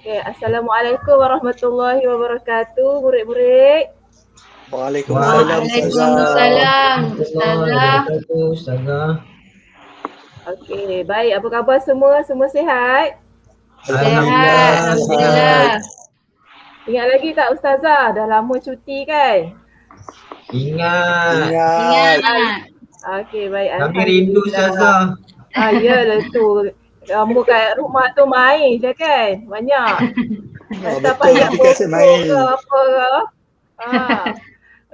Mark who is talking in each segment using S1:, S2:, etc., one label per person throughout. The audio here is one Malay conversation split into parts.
S1: Okay. Assalamualaikum warahmatullahi wabarakatuh, murid-murid.
S2: Waalaikumsalam Ustazah.
S3: Waalaikumsalam Ustazah.
S2: Ustazah.
S1: Okey, baik. Apa khabar semua? Semua sihat?
S3: Sehat, alhamdulillah.
S1: Ingat lagi tak Ustazah? Dah lama cuti kan?
S2: Ingat.
S3: Ingat.
S1: Okey, baik.
S2: Kami rindu Ustazah.
S1: Yalah tu. Kamu kat rumah tu main je kan? Banyak. Tak payah
S4: Biasa main.
S1: ke apa ke.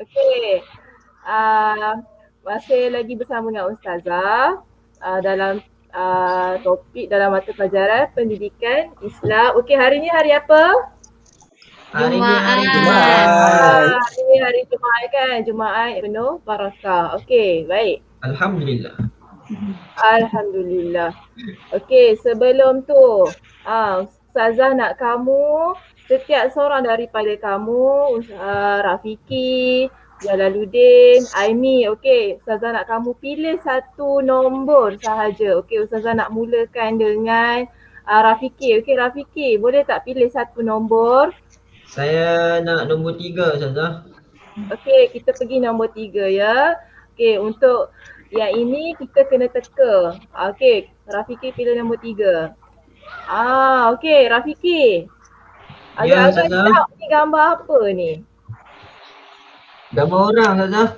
S1: Okey. Masih lagi bersama dengan Ustazah dalam topik dalam mata pelajaran pendidikan Islam. Okey, hari ni hari apa?
S2: Hari ni hari
S3: Jumaat.
S1: Hari ni hari Jumaat kan? Jumaat penuh barakah. Okey, baik.
S2: Alhamdulillah.
S1: Alhamdulillah. Okey, sebelum tu Ustazah nak kamu, setiap seorang daripada kamu, Rafiki, Jalaluddin, Aimi, okey, Ustazah nak kamu pilih satu nombor sahaja. Okey, Ustazah nak mulakan dengan Rafiki. Okey, Rafiki, boleh tak pilih satu nombor?
S2: Saya nak nombor 3 Ustazah.
S1: Okey, kita pergi nombor 3 ya. Okey, untuk yang ini kita kena teka. Okey, Rafiki pilih nombor 3. Okey, Rafiki.
S2: Ya,
S1: Agak-agak
S2: Ustazah.
S1: tak ni gambar apa ni?
S2: Gambar orang Ustazah.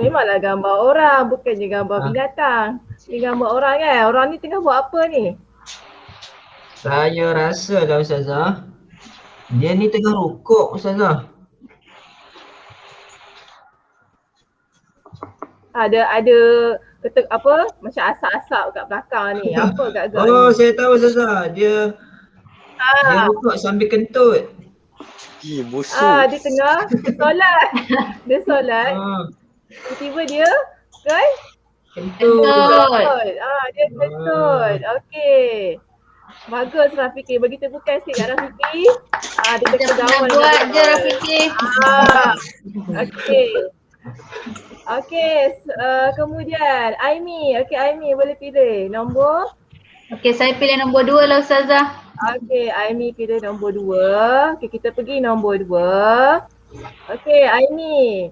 S1: Memanglah gambar orang, bukannya gambar binatang. Ni gambar orang kan? Orang ni tengah buat apa ni?
S2: Saya rasa lah Ustazah, dia ni tengah rukuk Ustazah.
S1: Ada ketuk apa? Macam asap-asap kat belakang ni. Apa agak-agak
S2: Oh,
S1: ni?
S2: saya tahu Ustazah. Dia rukuk sambil kentut.
S4: Busuk.
S1: Dia tengah solat. Dia solat. Tiba-tiba dia kan?
S2: Kentut.
S1: Dia kentut. Okey. Bagus Rafiki. Bagi tepukan sikit kat Rafiki. Dia
S3: Kita
S1: kena
S3: pernah buat je Rafiki.
S1: Okey. Okey, kemudian Aimi. Okey, Aimi boleh pilih nombor.
S3: Okey, saya pilih nombor 2 lah Ustazah.
S1: Okey, Aimi pilih nombor 2. Okey, kita pergi nombor 2. Okey, Aimi.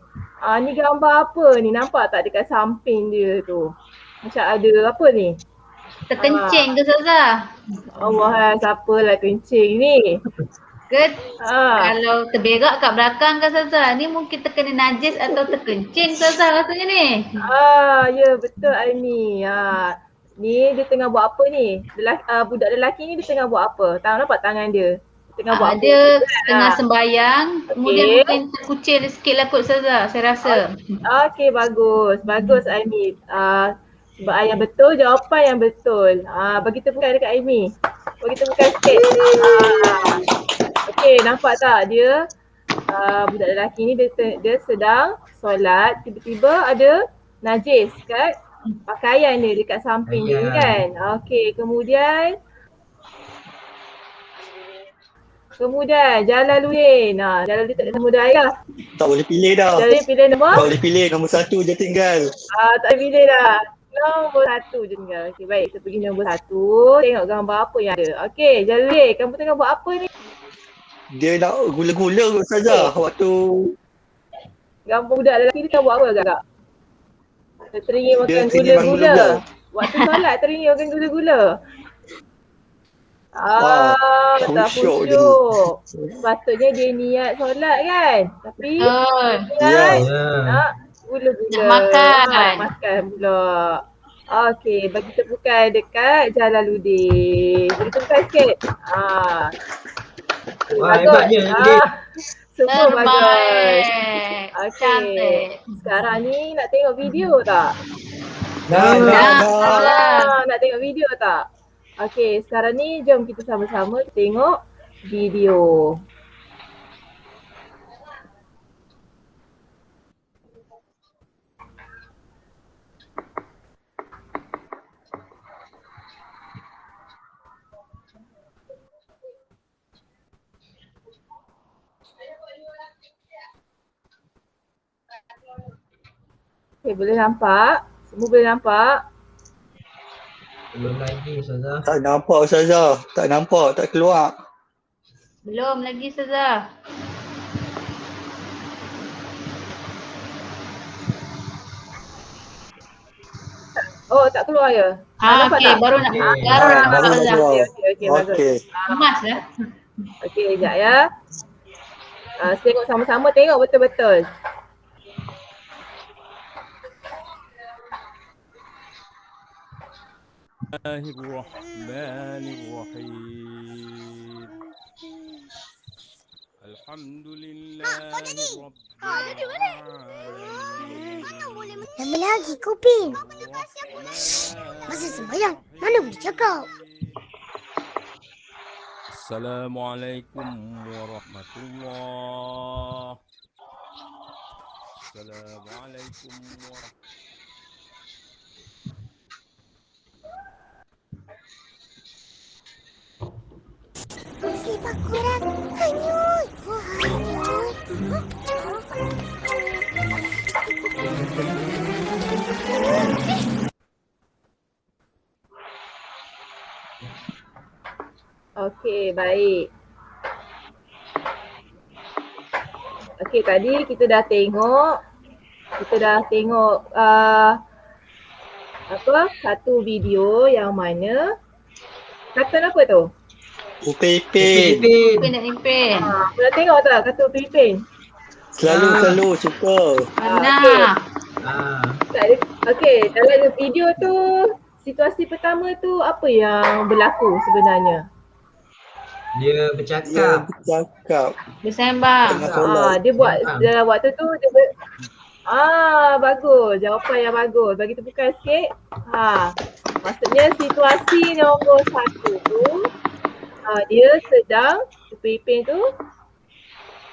S1: Ni gambar apa ni? Nampak tak dekat samping dia tu? Macam ada apa ni?
S3: Terkencing ke Ustazah?
S1: Allah, siapalah kencing ni?
S3: Ke kalau terberak kat belakang ke Ustazah? Ni mungkin terkena najis atau terkencing Ustazah rasanya ni.
S1: Ya betul Aimi. Ni dia tengah buat apa ni? Budak lelaki ni dia tengah buat apa? Nampak tangan dia? Dia tengah buat apa?
S3: Dia tengah sembayang, kemudian mungkin terkucil sikit lah kot Ustazah, saya rasa.
S1: Okey, bagus. Bagus Aimi. Sebab yang betul, jawapan yang betul. Bagi tepukan dekat Aimi. Bagi tepukan sikit. Okey, nampak tak dia budak lelaki ni dia sedang solat, tiba-tiba ada najis kat pakaian dia dekat samping dia ni kan. Okey, kemudian Jalaluddin. Jalaluddin tak ada nombor dah ya?
S4: Tak boleh pilih dah.
S1: Jalaluddin pilih nombor?
S4: Tak boleh pilih, nombor 1 je tinggal.
S1: Tak boleh pilih dah. Nombor 1 je tinggal. Okey, baik, kita pergi nombor 1. Tengok gambar apa yang ada. Okey, Jalaluddin, kamu tengah buat apa ni?
S4: Dia nak gula-gula kot Ustazah waktu
S1: Gambar budak lelaki ni tengah buat apa agak-agak? Dia teringin makan
S4: Dia teringin makan
S1: gula-gula.
S4: gula-gula.
S1: Waktu solat teringin makan gula-gula. Tak
S4: khusyuk
S1: khusyuk. Sepatutnya dia niat solat kan? Tapi niat nak gula-gula.
S3: Nak makan.
S1: Nak makan pula. Okey, bagi tepukan dekat Jalaluddin. Bagi tepukan sikit.
S2: Wah, hebatnya Jalaluddin.
S1: Semua bagus. Okey.
S3: Cantik.
S1: Sekarang ni nak tengok video tak? Nak tengok video tak? Okey, sekarang ni jom kita sama-sama tengok video. Okay, boleh nampak? Semua boleh nampak?
S2: Belum lagi Ustazah.
S4: tak nampak Ustazah. Tak nampak, tak keluar.
S3: Belum lagi Ustazah.
S1: Oh, tak keluar ya? Nampak
S3: Okey,
S1: tak?
S3: baru nak
S2: Okey.
S3: baru nak nampak
S4: Baru nak
S3: Ustazah.
S4: keluar.
S1: Okey, bagus.
S4: Okey.
S3: Emas dah.
S1: Okey, sekejap ya. Tengok sama-sama, tengok betul-betul.
S5: الله الرحمن الرحيم الحمد لله رب العالمين
S6: Lama lagi kau, Pin. Masa sembahyang, mana boleh cakap?
S5: Assalamualaikum warahmatullah. Assalamualaikum warahmatullah.
S6: Sifat kurang hanyut. Wah, hanyut.
S1: Okey, baik. Okey, tadi kita dah tengok satu video yang mana kartun apa tu?
S4: Upin
S2: Ipin.
S4: Ipin.
S3: Ipin dan Ipin.
S1: Pernah tengok tak kartun Upin Ipin?
S4: Selalu suka.
S3: Pernah.
S1: Okey, dalam video tu situasi pertama tu apa yang berlaku sebenarnya?
S2: Dia
S4: Dia
S2: bercakap.
S4: bercakap.
S3: Bersembang.
S4: Tengah solat.
S1: Dia buat
S2: Sembang.
S1: dalam waktu tu bagus. Jawapan yang bagus. Bagi tepukan sikit. Maksudnya situasi nombor 1 tu dia sedang Upin Ipin tu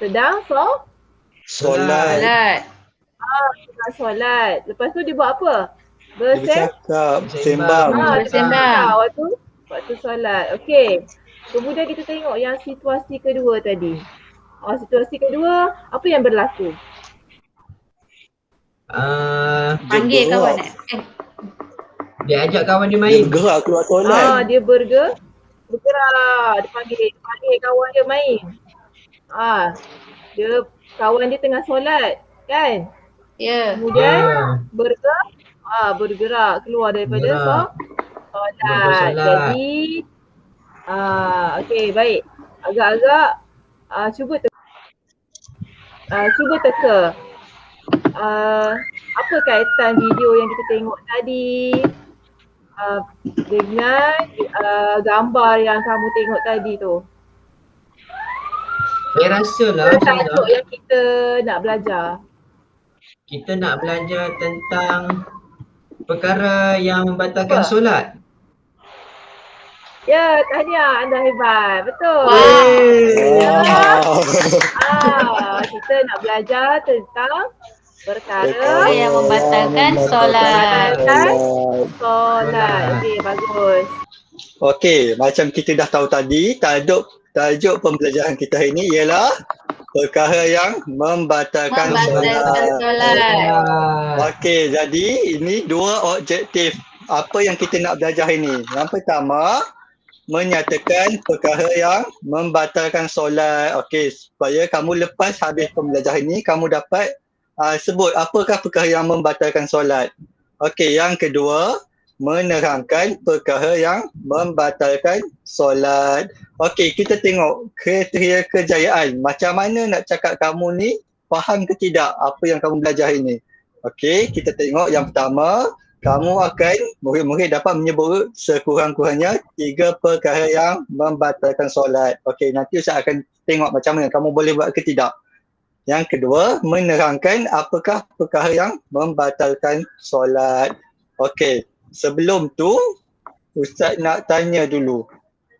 S1: sedang
S4: Solat.
S3: Solat.
S1: solat. Lepas tu dia buat apa?
S4: Dia bercakap. Sembang.
S3: Bersembang.
S1: Waktu solat. Okey. Kemudian kita tengok yang situasi kedua tadi. Situasi kedua, apa yang berlaku?
S3: Panggil kawan.
S2: Dia ajak kawan dia
S4: Dia
S2: main.
S4: bergerak keluar solat.
S1: Dia bergerak. Dia panggil kawan dia main. Kawan dia tengah solat, kan?
S3: Ya.
S1: Kemudian bergerak keluar daripada
S2: Bergerak.
S1: solat. Jadi okey, baik. Agak-agak cuba teka. Apa kaitan video yang kita tengok tadi dengan gambar yang kamu tengok tadi tu?
S2: Saya rasa lah
S1: Tajuk yang kita nak belajar.
S2: kita nak belajar tentang perkara yang membatalkan solat.
S1: Ya, tahniah, anda hebat. Betul.
S4: Wow.
S1: Kita nak belajar tentang perkara
S3: Yang membatalkan solat.
S1: solat. Okey, bagus.
S4: Okey, macam kita dah tahu tadi, tajuk pembelajaran kita hari ini ialah perkara yang membatalkan solat. Okey, jadi ini dua objektif apa yang kita nak belajar hari ini. Yang pertama, menyatakan perkara yang membatalkan solat. Okey, supaya kamu lepas habis pembelajaran ini, kamu dapat sebut apakah perkara yang membatalkan solat. Okey, yang kedua, menerangkan perkara yang membatalkan solat. Okey, kita tengok kriteria kejayaan. Macam mana nak cakap kamu ni faham ke tidak apa yang kamu belajar hari ini. Okey, kita tengok yang pertama, kamu akan murid-murid dapat menyebut sekurang-kurangnya 3 perkara yang membatalkan solat. Okey, nanti Ustaz akan tengok macam mana kamu boleh buat ke tidak. Yang kedua, menerangkan apakah perkara yang membatalkan solat. Okey, sebelum tu Ustaz nak tanya dulu.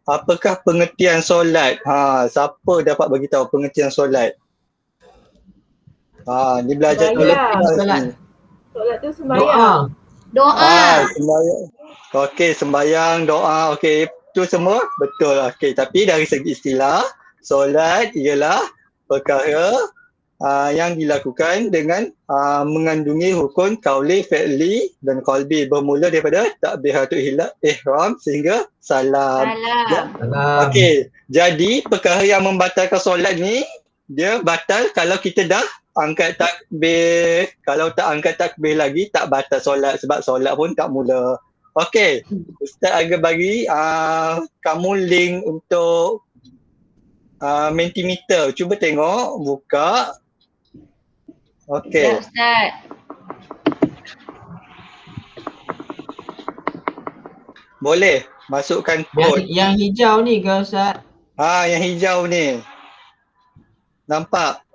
S4: Apakah pengertian solat? Siapa dapat bagi tahu pengertian solat? Ni belajar
S1: Sembahyang. Solat tu sembahyang.
S3: Doa.
S4: Sembahyang. Okey, sembahyang, doa. Okey, itu semua betul. Okey, tapi dari segi istilah, solat ialah perkara yang dilakukan dengan mengandungi rukun kauli, fi'li dan qalbi bermula daripada takbiratul ihram sehingga salam.
S3: Salam.
S2: Salam.
S4: Okey, jadi perkara yang membatalkan solat ni dia batal kalau kita dah angkat takbir. Kalau tak angkat takbir lagi tak batal solat sebab solat pun tak mula. Okey, Ustaz agak bagi kamu link untuk Mentimeter. Cuba tengok, buka. Okey.
S3: Ya, Ustaz.
S4: Boleh masukkan
S2: Yang,
S4: kod.
S2: yang hijau ni ke Ustaz?
S4: Yang hijau ni. Nampak?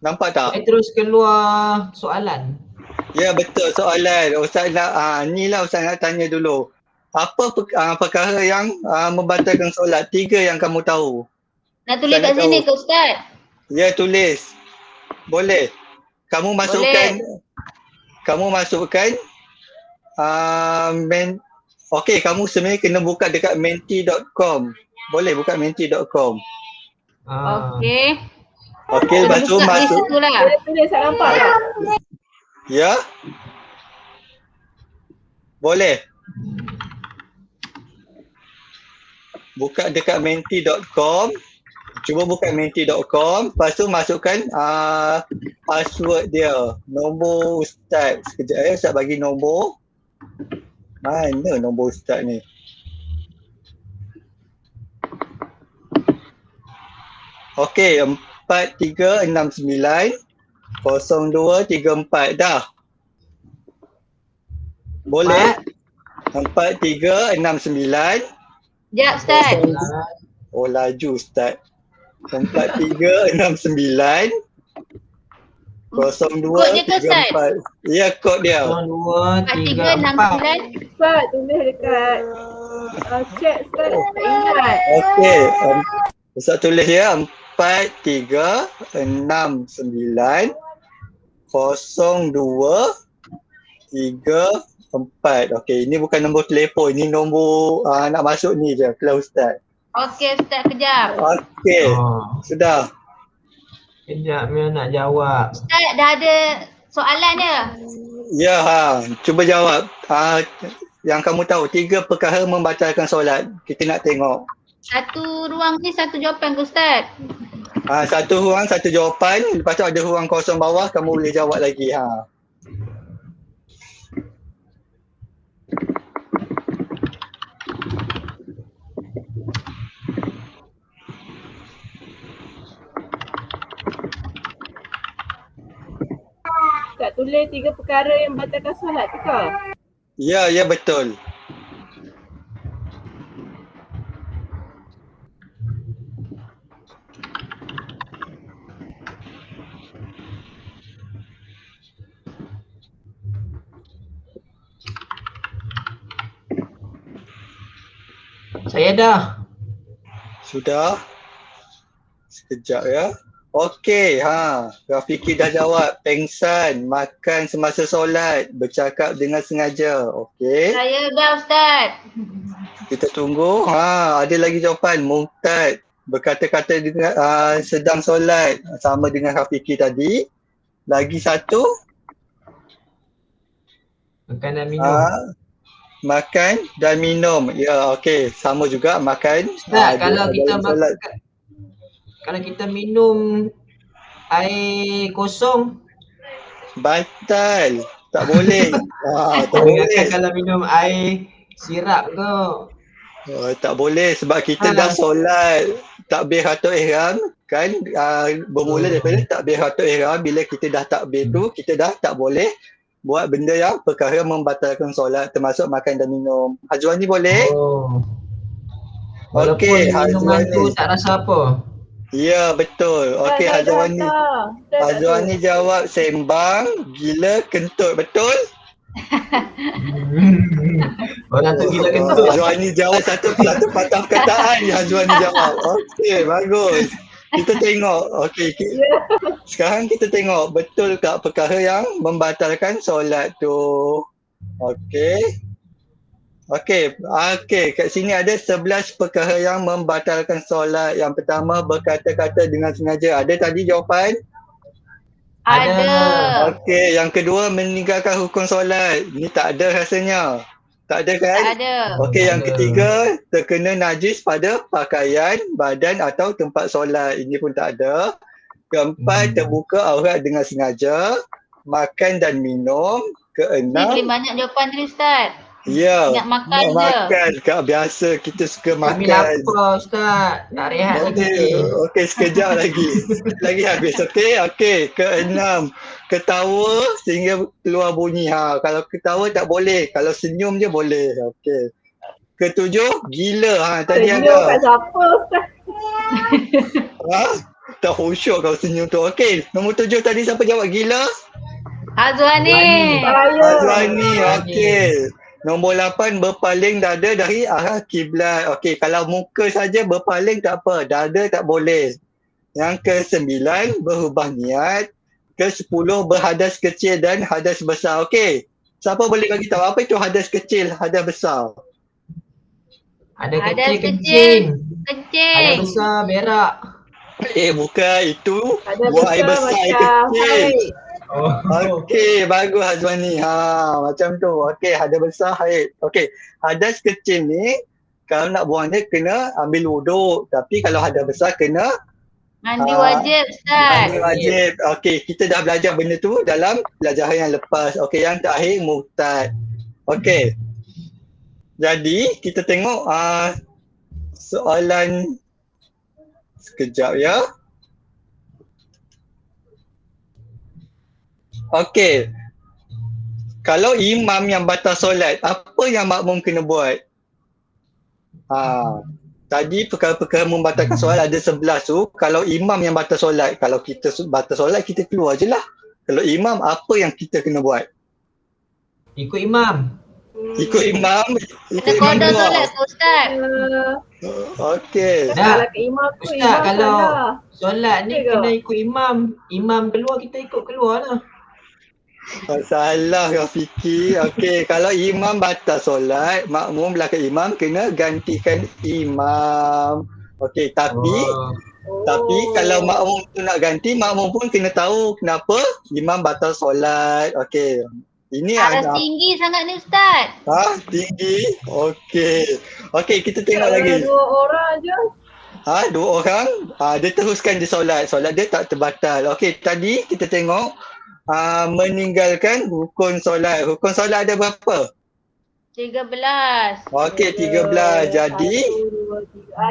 S4: Nampak tak?
S2: Saya terus keluar soalan.
S4: Ya, betul soalan. Ustaz nak ni lah Ustaz nak tanya dulu. Apa perkara yang membatalkan solat? 3 yang kamu tahu.
S3: Nak tulis
S4: Ustaz
S3: kat
S4: nak
S3: sini
S4: tahu.
S3: ke Ustaz?
S4: Ya, tulis. Boleh. Kamu masukkan okey, kamu sebenarnya kena buka dekat menti.com. Boleh buka menti.com.
S3: Okey.
S4: Okey, lepas tu
S3: Buka di
S4: masuk.
S3: situ lah.
S1: Saya tulis tak nampak tak?
S4: Ya. Boleh. Buka dekat menti.com. Cuba buka menti.com. Lepas tu masukkan password dia. Nombor Ustaz. Sekejap ya, Ustaz bagi nombor. Mana nombor Ustaz ni? Okey, 4369 0234 dah. Boleh? 4369.
S3: Sekejap Ustaz.
S4: Oh, laju Ustaz. 4369
S3: Kodnya ke, Ustaz?
S4: 0234. Ya, kod dia.
S2: 2, 3, 4.
S3: 4369.
S1: Ustaz tulis dekat chat Ustaz. Tak ingat.
S4: Okey. Ustaz tulis ya. 4369 0234. Okey, ini bukan nombor telefon. Ini nombor nak masuk ni je. Kelas Ustaz.
S3: Okey Ustaz, kejap.
S4: Okey. Sudah.
S2: Kejap Mia nak jawab.
S3: Ustaz dah ada soalan dia.
S4: Ya, cuba jawab. Yang kamu tahu 3 perkara membatalkan solat. Kita nak tengok.
S3: Satu ruang ni satu jawapan ke Ustaz?
S4: Satu ruang, satu jawapan. Lepas tu ada ruang kosong bawah, kamu boleh jawab lagi.
S1: Ustaz tulis 3 perkara yang membatalkan solat tu ke?
S4: Ya, ya betul.
S2: Saya dah.
S4: Sudah. Sekejap ya. Okey, Rafiki dah jawab. Pengsan, makan semasa solat, bercakap dengan sengaja. Okey.
S3: Saya dah Ustaz.
S4: Kita tunggu. Ada lagi jawapan. Murtad, berkata-kata dengan sedang solat, sama dengan Rafiki tadi. Lagi satu.
S2: Makan dan minum.
S4: Makan dan minum. Ya, okey. Sama juga makan.
S2: Ustaz, kalau kita
S4: solat.
S2: Kalau kita minum air kosong,
S4: batal. Tak boleh. Tak
S2: boleh.
S4: boleh.
S2: Kalau minum air sirap ke.
S4: Tak boleh sebab kita dah solat takbiratul ihram kan, bermula daripada takbiratul ihram. Bila kita dah takbir tu, kita dah tak boleh buat benda yang perkara membatalkan solat, termasuk makan dan minum. Hazwani boleh?
S2: Walaupun
S4: Okey,
S2: minuman
S4: Hazwani.
S2: tu tak rasa apa.
S4: Ya, betul. Okey, Hazwani. Hazwani jawab sembang, gila, kentut. Betul?
S2: Orang tu gila kentut.
S4: Hazwani jawab satu patah perkataan Hazwani jawab. Okey, bagus. Kita tengok. Okey. Sekarang kita tengok betul tak perkara yang membatalkan solat tu. Okey. Okey, kat sini ada 11 perkara yang membatalkan solat. Yang pertama, berkata-kata dengan sengaja. Ada tadi jawapan?
S3: Ada.
S4: Okey, yang kedua meninggalkan rukun solat. Ni tak ada rasanya. Tak ada kan?
S3: Tak ada.
S4: Okey, yang
S2: Ada.
S4: ketiga terkena najis pada pakaian, badan atau tempat solat. Ini pun tak ada. Keempat, terbuka aurat dengan sengaja. Makan dan minum.
S3: Ni
S4: Keenam,
S3: paling banyak jawapan tadi Ustaz.
S4: ya,
S3: Ingat makan
S4: nak
S3: je.
S4: makan. Kak biasa kita suka
S2: Kami
S4: makan.
S2: lapar Ustaz. Tak rehat lagi.
S4: Okey, sekejap lagi. Lagi habis. Okey. Keenam, ketawa sehingga keluar bunyi. Kalau ketawa tak boleh. Kalau senyum je boleh. Okey. Ketujuh, gila. Tadi
S1: Senyum kat
S4: ada.
S1: siapa Ustaz?
S4: Tak khusyuk kalau senyum tu. Okey, nombor 7 tadi siapa jawab gila?
S3: Azwani.
S1: Saya.
S4: Azwani. Okey. Nombor 8, berpaling dada dari arah kiblat. Okey, kalau muka saja berpaling tak apa. Dada tak boleh. Yang ke-9, berubah niat. Ke-10, berhadas kecil dan hadas besar. Okey. Siapa boleh bagi tahu apa itu hadas kecil, hadas besar?
S2: Ada
S3: Ada
S2: kecil
S3: kecil.
S2: kencing. Ada besar berak.
S4: Bukan itu.
S1: Ada
S4: Buang air
S1: besar
S4: besar, air
S1: macam
S4: kecil.
S1: haid.
S2: Oh.
S4: Okey, bagus Azwani. Macam tu. Okey, hadas besar haid. Okey, hadas kecil ni kalau nak buang dia kena ambil wuduk. Tapi kalau hadas besar kena
S3: Mandi wajib Ustaz.
S4: mandi wajib. Okey, kita dah belajar benda tu dalam pelajaran yang lepas. Okey, yang terakhir murtad. Okey. Jadi, kita tengok soalan sekejap ya. Okey. Kalau imam yang batal solat, apa yang makmum kena buat? Tadi perkara-perkara membatalkan solat ada 11 tu. Kalau imam yang batal solat, kalau kita batal solat, kita keluar je lah. Kalau imam, apa yang kita kena buat?
S2: Ikut imam.
S4: Ikut imam,
S3: Kena kodoh solat tu Ustaz.
S4: Okey.
S1: Kalau ke imam tu
S2: Ustaz,
S1: imam
S2: kalau
S1: salah.
S2: solat ni
S1: Betul ke?
S2: kena ikut imam. Imam keluar, kita ikut keluar lah.
S4: Salah kau fikir. Okey, kalau imam batal solat, makmum belakang imam kena gantikan imam. Okey, tapi kalau makmum tu nak ganti, makmum pun kena tahu kenapa imam batal solat. Okey. Ini
S3: Aras tinggi sangat ni Ustaz.
S4: Tinggi. Okey, kita tengok lagi.
S1: Dua orang je.
S4: Dua orang. Dia teruskan di solat. Solat dia tak terbatal. Okey, tadi kita tengok meninggalkan rukun solat. Rukun solat ada berapa?
S3: 13.
S4: Okey, 13. Jadi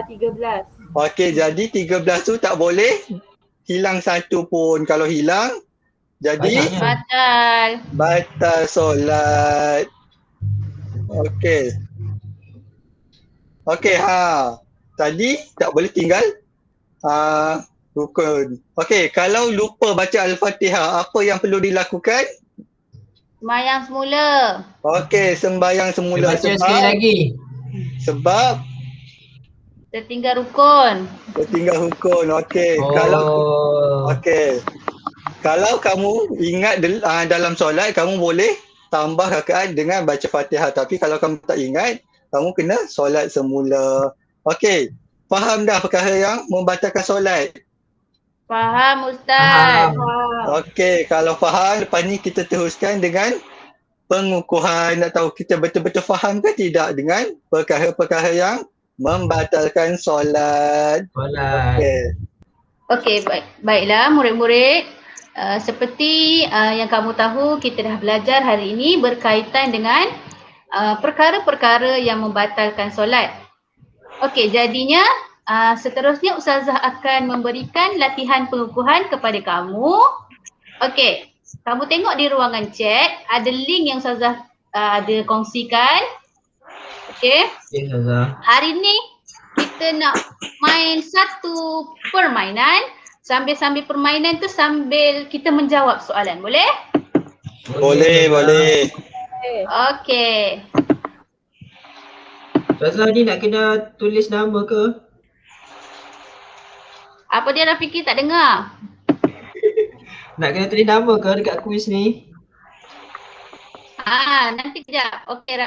S1: 13.
S4: okey, jadi 13 tu tak boleh hilang satu pun. Kalau hilang jadi
S3: Batal.
S4: batal solat. Okey. Tadi tak boleh tinggal rukun. Okey, kalau lupa baca Al-Fatihah, apa yang perlu dilakukan?
S3: Sembahyang semula.
S4: Okey, sembahyang semula.
S2: Baca sekali lagi.
S4: Sebab
S3: Tertinggal rukun.
S4: tertinggal rukun. Okey, kalau kamu ingat dalam solat, kamu boleh tambah rakaat dengan baca Fatihah. Tapi kalau kamu tak ingat, kamu kena solat semula. Okey, faham dah perkara yang membatalkan solat?
S3: Faham Ustaz.
S4: Okey, kalau faham, lepas ni kita teruskan dengan pengukuhan. Nak tahu kita betul-betul faham ke tidak dengan perkara-perkara yang membatalkan solat.
S3: Okey, baiklah murid-murid. Seperti yang kamu tahu, kita dah belajar hari ini berkaitan dengan perkara-perkara yang membatalkan solat. Okey, jadinya seterusnya Ustazah akan memberikan latihan pengukuhan kepada kamu. Okey, kamu tengok di ruangan chat, ada link yang Ustazah ada kongsikan. Okey. Hari ni kita nak main satu permainan. Sambil-sambil permainan tu sambil kita menjawab soalan. Boleh?
S4: Boleh.
S3: Okey.
S2: Ustazah ni nak kena tulis nama ke?
S3: Apa dia Rafiqi tak dengar?
S2: Nak kena tulis nama ke dekat kuis ni?
S3: Nanti kejap. Okey,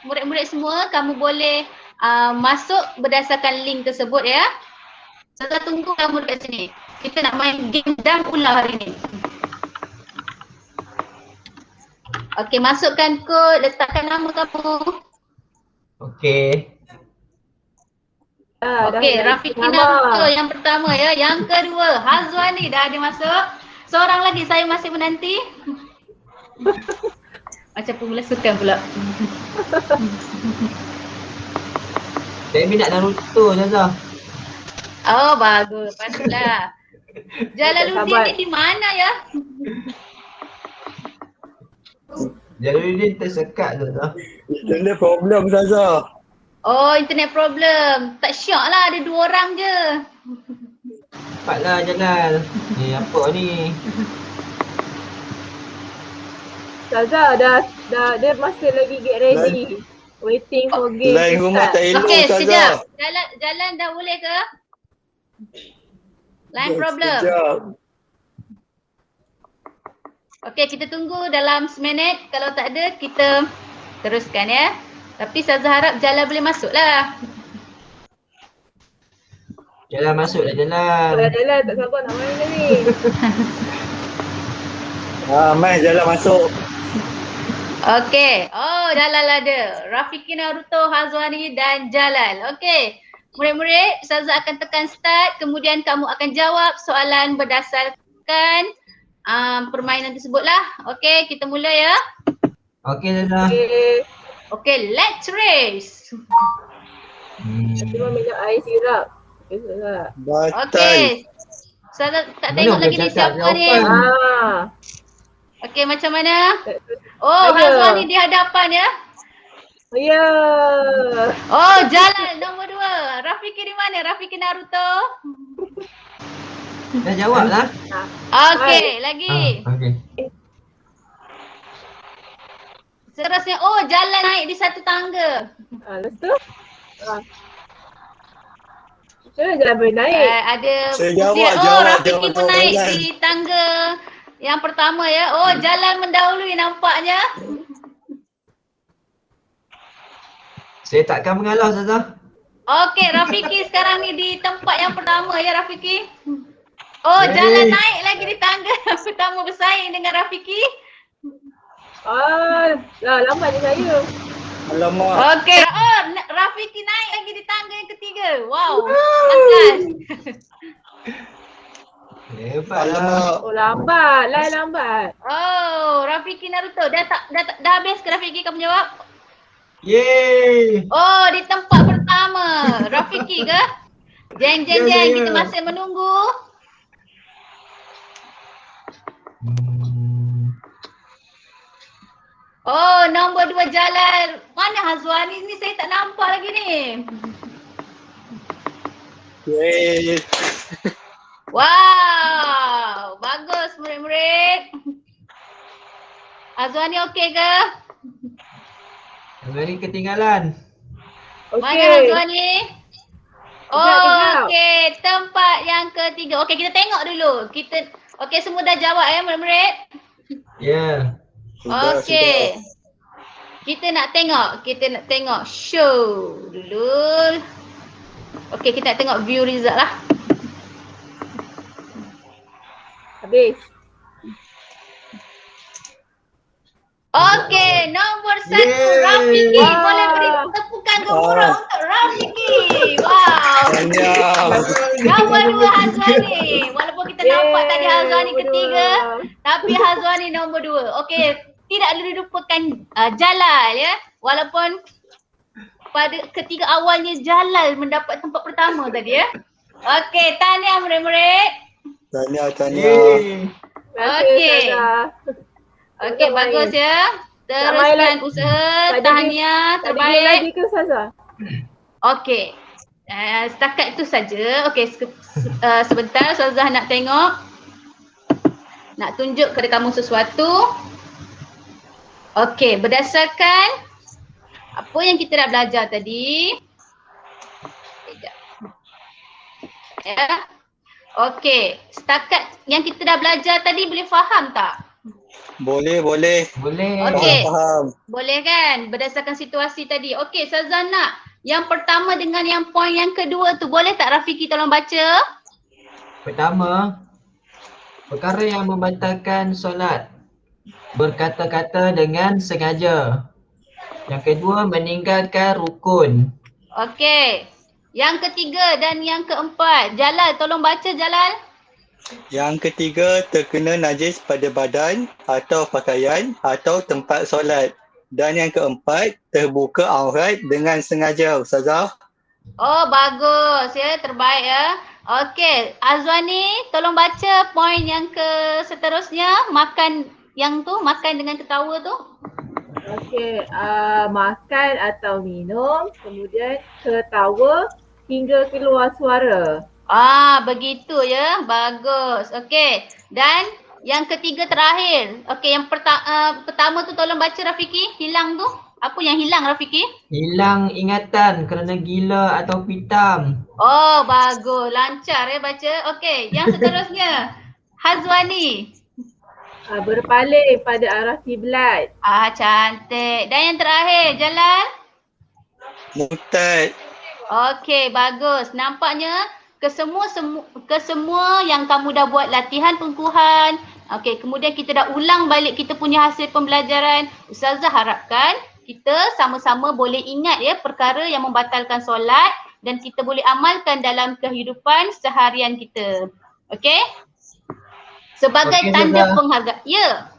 S3: murid-murid semua kamu boleh masuk berdasarkan link tersebut ya. Saya tunggu kamu dekat sini. Kita nak main game dan ular hari ni. Okey, masukkan kod, letakkan nama kamu.
S2: Okey.
S3: Okey, Rafiki Naruto yang pertama ya. Yang kedua, Hazwani dah ada masuk. Seorang lagi saya masih menanti. Macam pemula sukan pula.
S2: Saya minat Naruto, Ustazah.
S3: Oh, bagus. Patutlah. Jalaluddin ni di mana ya?
S2: Jalaluddin tersekat, Ustazah.
S4: Internet problem Ustazah.
S3: Oh, internet problem. Tak syok lah, ada 2 orang je.
S2: Cepatlah Jalal. Ni apa ni?
S1: Ustazah dah dia masih lagi get ready. Waiting for game
S4: Lain
S1: to
S4: rumah
S1: start.
S4: tak elok
S3: Okey,
S4: Ustazah.
S3: sekejap. Jalan dah boleh ke? Line problem.
S4: Sekejap.
S3: Okey, kita tunggu dalam seminit. Kalau tak ada, kita teruskan ya. Tapi Ustazah harap Jalal boleh masuk lah.
S2: Jalal masuk dah Jalal.
S1: Kalau Jalal tak sabar nak main dah ni.
S4: Mai Jalal masuk.
S3: Okey. Oh, Jalal ada. Rafiki Naruto, Hazwani dan Jalal. Okey. Murid-murid, Ustazah akan tekan start. Kemudian kamu akan jawab soalan berdasarkan permainan tersebutlah. Okey, kita mula ya.
S2: Okey Jalal.
S3: Okey, let's race.
S1: Cuma minum air sirap. Okay, Ustazah.
S4: Batal.
S3: Okey. Ustazah tak tengok lagi ni siapa ni. Okey, macam mana? Oh, Hazwani di hadapan ya.
S1: Ya.
S3: Oh, Jalal nombor 2. Rafiki di mana? Rafiki Naruto.
S2: Dah jawab lah.
S3: Okey, lagi.
S2: Okey.
S3: Seterusnya, oh Jalal naik di satu tangga.
S1: Lepas tu? Macam mana Jalal boleh naik?
S3: Ada
S4: Saya
S3: putih.
S4: jawab
S3: Rafiki pun naik
S4: soalan.
S3: di tangga yang pertama ya. Oh, Jalal mendahului nampaknya.
S2: Saya takkan mengalah Ustazah.
S3: Okey, Rafiki sekarang ni di tempat yang pertama ya Rafiki. Oh, Jalal naik lagi di tangga yang pertama bersaing dengan Rafiki.
S1: Lambat je saya.
S4: Alamak.
S3: Okey, oh Rafiki naik lagi di tangga yang ketiga. Wow. Lantas.
S2: Hebat lah.
S4: Alamak.
S1: Oh lambat lah, lambat.
S3: Oh, Rafiki Naruto. Dah habis ke Rafiki kamu jawab?
S2: Yeay.
S3: Oh, di tempat pertama. Rafiki ke? Jeng jeng
S2: Ya,
S3: jeng,
S2: saya.
S3: kita masih menunggu. Oh, nombor 2 Jalal. Mana Hazwani ni? Saya tak nampak lagi ni.
S4: Yeay.
S3: Wow, bagus murid-murid. Hazwani okey ke?
S2: Hazwani ketinggalan.
S3: Mana
S1: Okey.
S3: Hazwani? Oh,
S1: Kejap.
S3: okey. Tempat yang ketiga. Okey, kita tengok dulu. Okey, semua dah jawab ya murid-murid?
S2: Ya.
S4: Sudah,
S3: Okey. Kita nak tengok show dulu. Okey, kita nak tengok view result lah.
S1: Habis.
S3: Okey, nombor 1
S2: Yeay.
S3: Rafiki.
S1: Wow.
S3: Boleh beri tepukan gemuruh untuk Rafiki. Wow.
S4: Tahniah.
S3: Nombor 2 Hazwani. Walaupun kita nampak tadi Hazwani ketiga, tapi Hazwani nombor 2. Okey, tidak dilupakan Jalal ya. Walaupun pada ketika awalnya Jalal mendapat tempat pertama tadi ya. Okey, tahniah murid-murid.
S4: Tahniah.
S2: Yeay.
S3: Okey. Okey,
S1: Tak main.
S3: bagus ya.
S1: Tak main
S3: Teruskan
S1: lagi.
S3: usaha,
S1: Tak ada
S3: tahniah,
S1: Tak ada game
S3: terbaik.
S1: lagi ke Ustazah?
S3: Okey. Setakat itu saja. Okey, sebentar Ustazah nak tengok. Nak tunjuk kepada kamu sesuatu. Okey, berdasarkan apa yang kita dah belajar tadi. Sekejap. Ya. Okey, setakat yang kita dah belajar tadi boleh faham tak?
S4: Boleh.
S2: Boleh.
S3: Okey.
S4: Faham.
S3: Boleh kan? Berdasarkan situasi tadi. Okey, Ustazah nak yang pertama dengan yang poin yang kedua tu boleh tak Rafiki tolong baca?
S2: Pertama, perkara yang membatalkan solat. berkata-kata dengan sengaja. Yang kedua, meninggalkan rukun.
S3: Okey. Yang ketiga dan yang keempat. Jalal, tolong baca Jalal.
S4: Yang ketiga, terkena najis pada badan atau pakaian atau tempat solat. Dan yang keempat, terbuka aurat dengan sengaja, Ustazah.
S3: Oh, bagus ya. Terbaik ya. Okey. Azwani, tolong baca poin yang seterusnya. Makan yang tu, makan dengan ketawa tu.
S1: Okey, makan atau minum, kemudian ketawa hingga keluar suara.
S3: Begitu ya. Bagus. Okey. Dan yang ketiga terakhir. Okey, yang pertama tu tolong baca Rafiki. Hilang tu. Apa yang hilang Rafiki?
S2: Hilang ingatan kerana gila atau pitam.
S3: Oh, bagus. Lancar ya baca. Okey, yang seterusnya. Hazwani.
S1: Berpaling pada arah kiblat.
S3: Cantik. Dan yang terakhir, Jalal.
S4: Murtad.
S3: Okey, bagus. Nampaknya kesemua yang kamu dah buat latihan pengukuhan. Okey, kemudian kita dah ulang balik kita punya hasil pembelajaran. Ustazah harapkan kita sama-sama boleh ingat ya perkara yang membatalkan solat dan kita boleh amalkan dalam kehidupan seharian kita. Okey? Sebagai tanda penghargaan. Ya.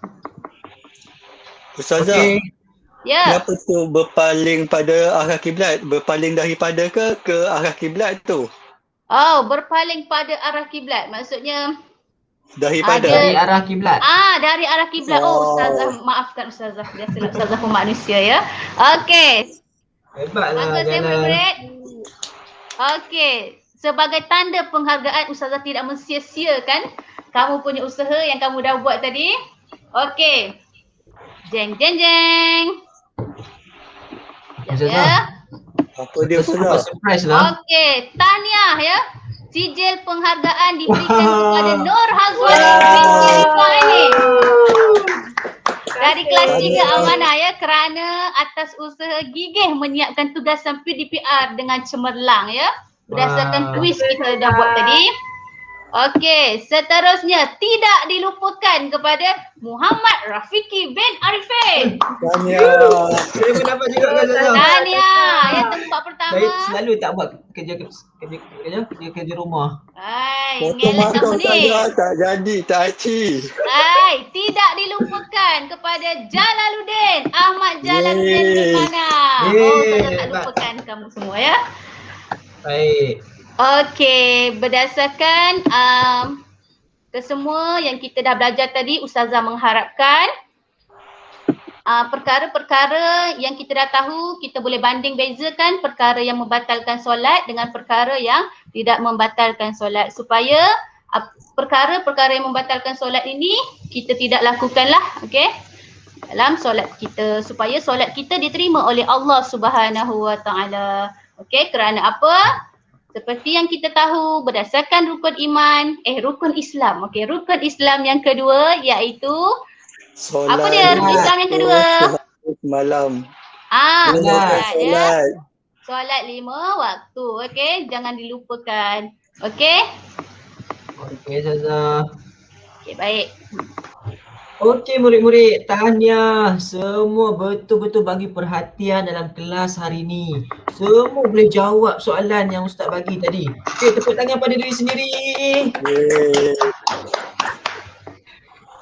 S4: Ustazah,
S3: Ya.
S4: kenapa tu berpaling pada arah kiblat? Berpaling daripada ke arah kiblat tu?
S3: Oh, berpaling pada arah kiblat. Maksudnya
S4: Daripada.
S2: Dari arah kiblat.
S3: dari arah kiblat. Oh, Ustazah, maafkan Ustazah. Biasalah Ustazah pun manusia ya. Okey.
S2: Hebatlah
S3: Bagus ya
S2: Jalal.
S3: murid-murid. Okey. Sebagai tanda penghargaan Ustazah tidak mensia-siakan kamu punya usaha yang kamu dah buat tadi. Okey. Jeng jeng jeng.
S2: Ustazah.
S4: Apa dia Ustazah?
S2: Surprise lah.
S3: Okey, tahniah ya. Sijil penghargaan diberikan kepada Nur Hazwani binti Rifaini dari kelas 3 Amanah ya kerana atas usaha gigih menyiapkan tugasan PDPR dengan cemerlang ya. Berdasarkan kuis kita dah buat tadi. Okey, seterusnya tidak dilupakan kepada Muhammad Rafiki bin Arifin.
S4: Tahniah.
S2: Saya pun dapat juga kan Ustazah.
S3: Tahniah ya tempat pertama.
S2: Saya selalu tak buat kerja rumah.
S3: Hai,
S4: Potong
S3: ngelak
S4: mata
S3: kamu ni.
S4: Ustazah, tak jadi, tak aci.
S3: Hai, tidak dilupakan kepada Jalaluddin Ahmad Jalaluddin di mana? Oh, saya tak lupakan kamu semua ya.
S2: Baik.
S3: Okey, berdasarkan kesemua yang kita dah belajar tadi, Ustazah mengharapkan perkara-perkara yang kita dah tahu, kita boleh banding bezakan perkara yang membatalkan solat dengan perkara yang tidak membatalkan solat supaya perkara-perkara yang membatalkan solat ini kita tidak lakukanlah, okey? Dalam solat kita supaya solat kita diterima oleh Allah Subhanahu Wa Taala. Okey, kerana apa? Seperti yang kita tahu berdasarkan rukun Islam. Okey, rukun Islam yang kedua iaitu
S4: Solat.
S3: apa dia rukun Islam yang kedua?
S4: Malam.
S3: Solat ya.
S4: Solat.
S3: Solat 5 waktu. Okey, jangan dilupakan. Okey?
S2: Okey Ustazah.
S3: Okey, baik.
S2: Okey murid-murid, tahniah. Semua betul-betul bagi perhatian dalam kelas hari ini. Semua boleh jawab soalan yang Ustaz bagi tadi. Okey, tepuk tangan pada diri sendiri.
S4: Yeay.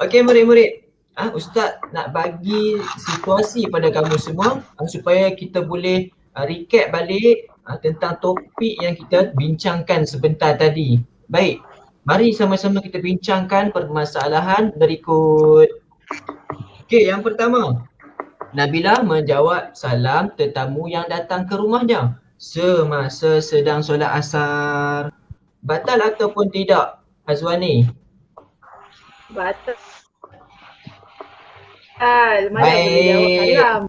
S2: Okey murid-murid. Ustaz nak bagi situasi pada kamu semua supaya kita boleh recap balik tentang topik yang kita bincangkan sebentar tadi. Baik. Mari sama-sama kita bincangkan permasalahan berikut. Okey, yang pertama. Nabila menjawab salam tetamu yang datang ke rumahnya semasa sedang solat asar. Batal ataupun tidak, Hazwani?
S1: Batal. Mana boleh jawab salam.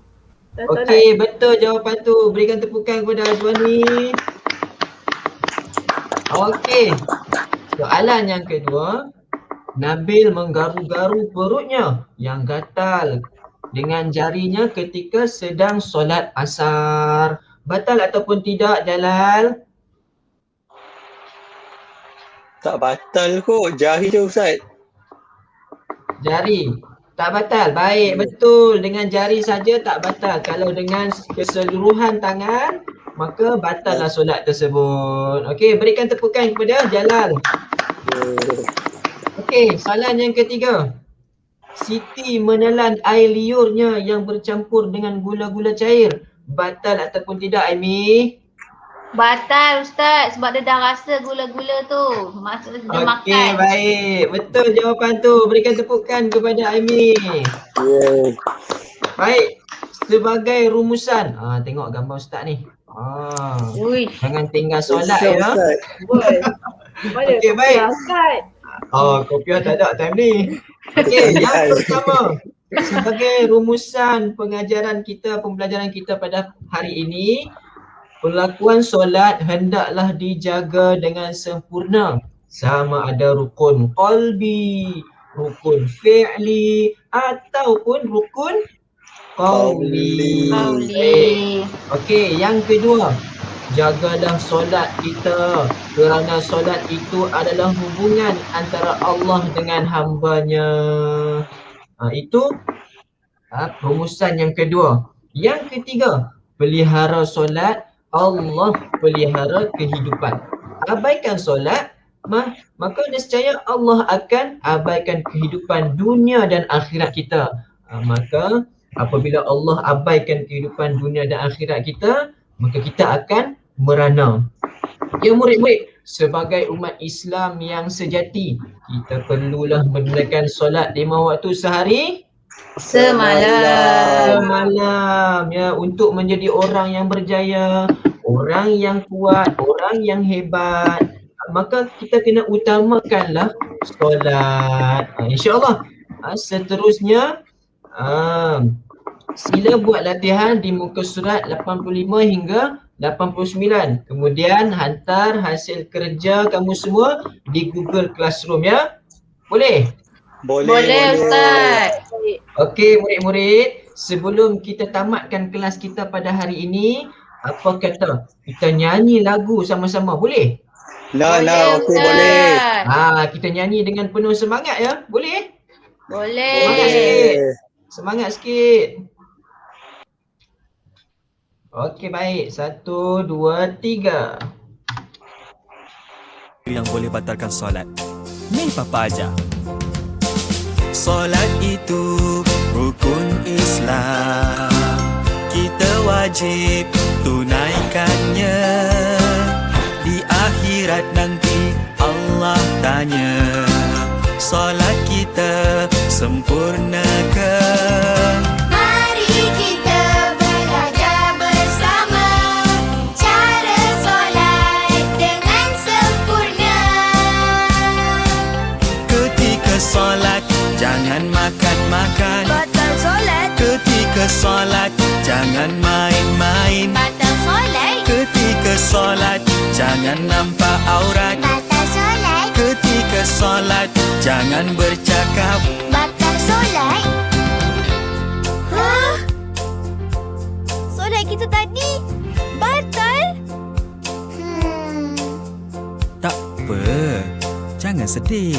S2: Okey, betul jawapan tu. Berikan tepukan kepada Hazwani. Okey. Soalan yang kedua, Nabil menggaru-garu perutnya yang gatal dengan jarinya ketika sedang solat asar. Batal ataupun tidak, Jalal?
S4: Tak batal kot, jari je Ustaz.
S2: Jari. Tak batal. Baik, betul. Dengan jari saja tak batal. Kalau dengan keseluruhan tangan, maka batallah solat tersebut. Okey, berikan tepukan kepada Jalal. Okey, soalan yang ketiga. Siti menelan air liurnya yang bercampur dengan gula-gula cair. Batal ataupun tidak, Aimi?
S3: Batal Ustaz sebab dia dah rasa gula-gula tu. Maksud dia makan.
S2: Okey, baik. Betul jawapan tu. Berikan tepukan kepada Aimi. Baik. Sebagai rumusan. Tengok gambar Ustaz ni.
S3: Ui.
S2: Jangan tinggal solat ya.
S1: Boleh.
S2: Okey, baik.
S1: Ustaz.
S2: Kopiah tak ada time ni. Okey, yang pertama. Sebagai rumusan pengajaran kita, pembelajaran kita pada hari ini, perlakuan solat hendaklah dijaga dengan sempurna. Sama ada rukun qalbi, rukun fi'li ataupun rukun qauli. Okey, yang kedua, jagalah solat kita kerana solat itu adalah hubungan antara Allah dengan hamba-Nya. Itu rumusan yang kedua. Yang ketiga, pelihara solat, Allah pelihara kehidupan. Abaikan solat, maka nescaya Allah akan abaikan kehidupan dunia dan akhirat kita. Maka apabila Allah abaikan kehidupan dunia dan akhirat kita, maka kita akan merana. Ya murid-murid, sebagai umat Islam yang sejati, kita perlulah menunaikan solat 5 waktu sehari semalam ya, untuk menjadi orang yang berjaya, orang yang kuat, orang yang hebat. Maka kita kena utamakanlah solat. InsyaAllah. Seterusnya, sila buat latihan di muka surat 85 hingga 89. Kemudian hantar hasil kerja kamu semua di Google Classroom ya. Boleh?
S3: Boleh Ustaz.
S2: Okey murid-murid, sebelum kita tamatkan kelas kita pada hari ini, apa kata kita nyanyi lagu sama-sama, boleh?
S4: Okey, boleh.
S2: Kita nyanyi dengan penuh semangat ya. Boleh?
S3: Boleh.
S2: Semangat sikit. Semangat sikit. Okey, baik. 1, 2, 3.
S7: Yang boleh batalkan solat. Ni Papa ajar. Solat itu rukun Islam. Kita wajib tunaikannya. Di akhirat nanti Allah tanya, solat kita sempurnakah?
S6: Mari kita belajar bersama cara solat dengan sempurna.
S7: Ketika solat jangan makan-makan.
S6: Batal solat,
S7: Ketika solat jangan main-main.
S6: batal solat,
S7: Ketika solat jangan nampak aurat.
S6: batal solat,
S7: Ketika solat jangan bercakap.
S6: batal solat. Hah? Solat kita tadi batal?
S7: Tak apa, jangan sedih.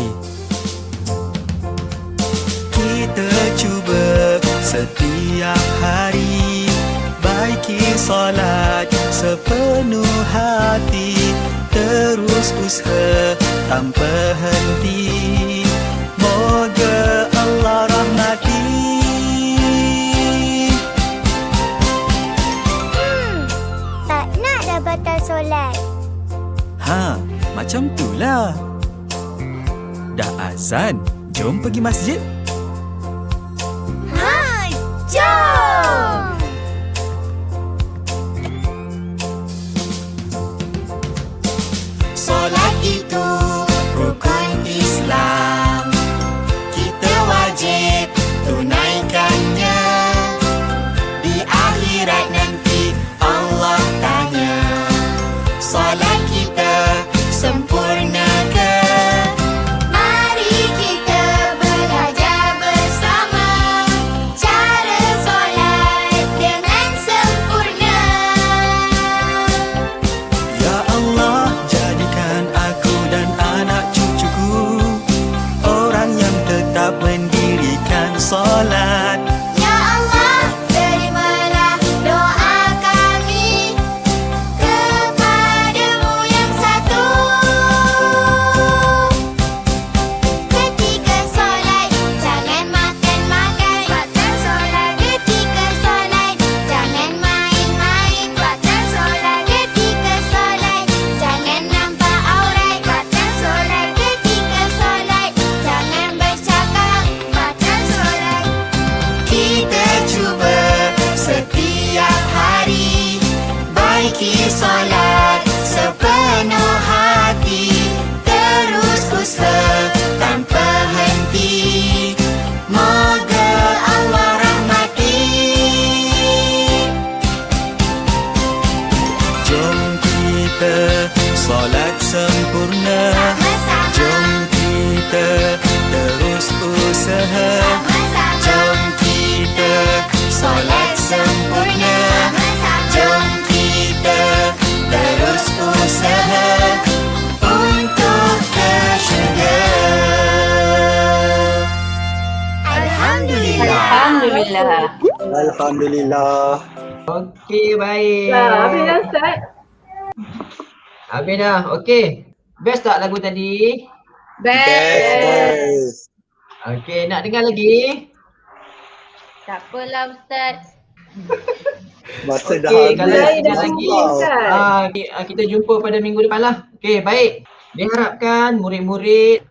S7: Kita cuba setiap hari baiki solat sepenuh hati. Terus usaha tanpa henti. Moga Allah rahmati.
S6: Tak nak dah batal solat.
S7: Macam tulah. Dah azan, jom pergi masjid.
S6: Jom!
S7: Solat itu rukun Islam. Kita wajib tunaikannya. Di akhirat nanti Allah tanya, solat kita sempurnakah?
S6: Mari kita belajar
S4: Alhamdulillah.
S2: Okey, baik.
S1: Habis dah Ustaz?
S2: Habis dah. Okey. Best tak lagu tadi?
S4: Best.
S2: Okey, nak dengar lagi?
S3: Tak apalah Ustaz.
S4: Masa dah
S2: Okey,
S4: habis.
S2: kalau
S1: Mulai
S2: sekejap
S1: dah
S2: lagi,
S1: Ustaz.
S2: kita jumpa pada minggu depan lah. Okey, baik. Diharapkan murid-murid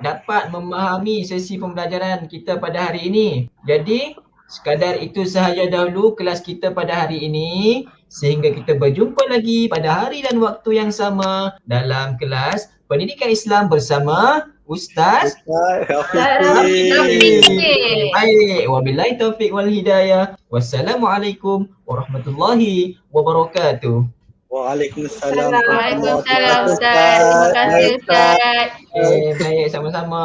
S2: dapat memahami sesi pembelajaran kita pada hari ini. Jadi, sekadar itu sahaja dahulu kelas kita pada hari ini. Sehingga kita berjumpa lagi pada hari dan waktu yang sama dalam kelas Pendidikan Islam bersama Ustaz
S3: Rafiq.
S2: Baik, wabillahi taufiq wal hidayah. Wassalamualaikum warahmatullahi wabarakatuh.
S4: Waalaikumsalam.
S3: Waalaikumsalam Ustaz. Terima kasih Ustaz.
S2: Baik, sama-sama.